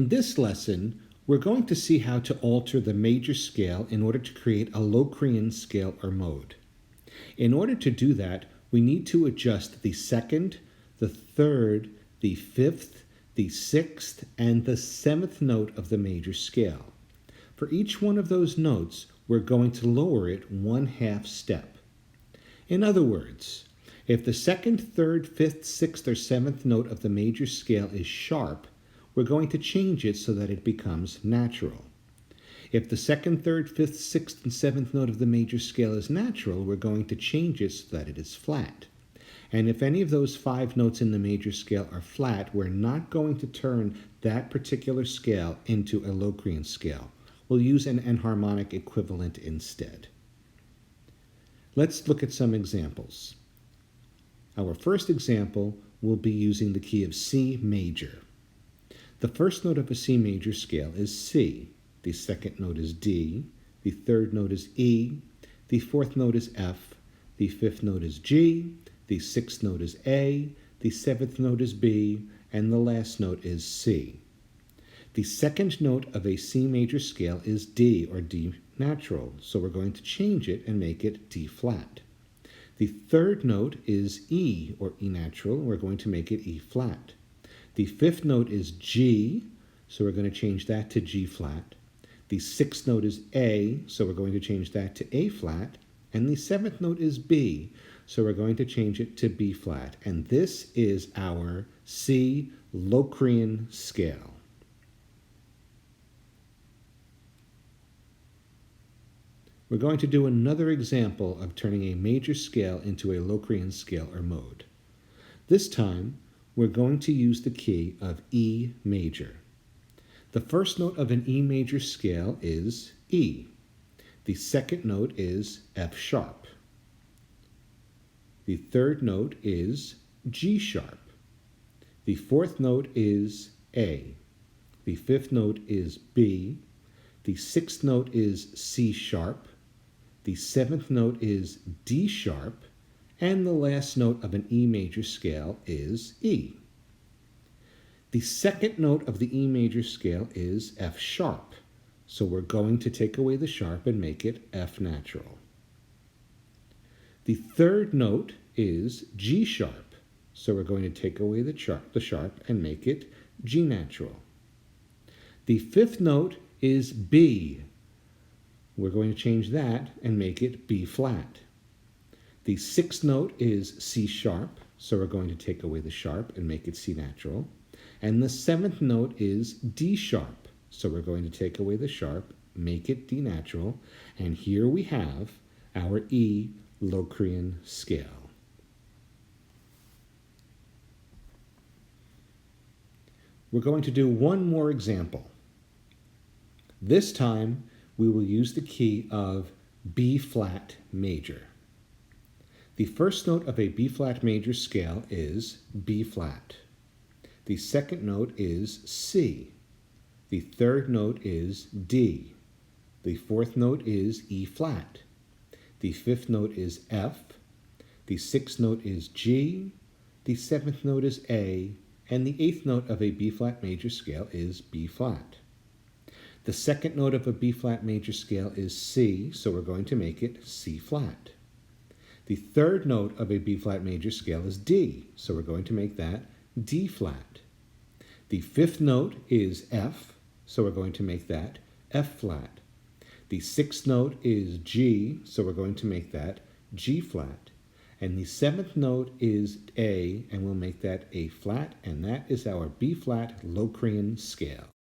In this lesson, we're going to see how to alter the major scale in order to create a LOCRIAN scale or mode. In order to do that, we need to adjust the second, the third, the fifth, the sixth, and the seventh note of the major scale. For each one of those notes, we're going to lower it 1/2 step. In other words, if the second, third, fifth, sixth, or seventh note of the major scale is sharp, we're going to change it so that it becomes natural. If the second, third, fifth, sixth, and seventh note of the major scale is natural, we're going to change it so that it is flat. And if any of those 5 notes in the major scale are flat, we're not going to turn that particular scale into a LOCRIAN scale. We'll use an enharmonic equivalent instead. Let's look at some examples. Our first example will be using the key of C major. The first note of a C major scale is C. The second note is D. The third note is E. The fourth note is F. The fifth note is G. The sixth note is A. The seventh note is B. And the last note is C. The second note of a C major scale is D, or D natural, so we're going to change it and make it D flat. The third note is E, or E natural, and we're going to make it E flat. The fifth note is G, so we're going to change that to G flat. The sixth note is A, so we're going to change that to A flat. And the seventh note is B, so we're going to change it to B flat. And this is our C LOCRIAN scale. We're going to do another example of turning a major scale into a LOCRIAN scale or mode. This time, we're going to use the key of E major. The first note of an E major scale is E. The second note is F sharp. The third note is G sharp. The fourth note is A. The fifth note is B. The sixth note is C sharp. The seventh note is D sharp. And the last note of an E major scale is E. The second note of the E major scale is F sharp, so we're going to take away the sharp and make it F natural. The third note is G sharp, so we're going to take away the sharp and make it G natural. The fifth note is B. We're going to change that and make it B flat. The sixth note is C sharp, so we're going to take away the sharp and make it C natural. And the seventh note is D sharp, so we're going to take away the sharp, make it D natural, and here we have our E LOCRIAN scale. We're going to do one more example. This time, we will use the key of B flat major. The first note of a B flat major scale is B flat. The second note is C. The third note is D. The fourth note is E flat. The fifth note is F. The sixth note is G. The seventh note is A. And the eighth note of a B flat major scale is B flat. The second note of a B flat major scale is C, so we're going to make it C flat. The third note of a B flat major scale is D, so we're going to make that D flat. The fifth note is F, so we're going to make that F flat. The sixth note is G, so we're going to make that G flat. And the seventh note is A, and we'll make that A flat, and that is our B flat LOCRIAN scale.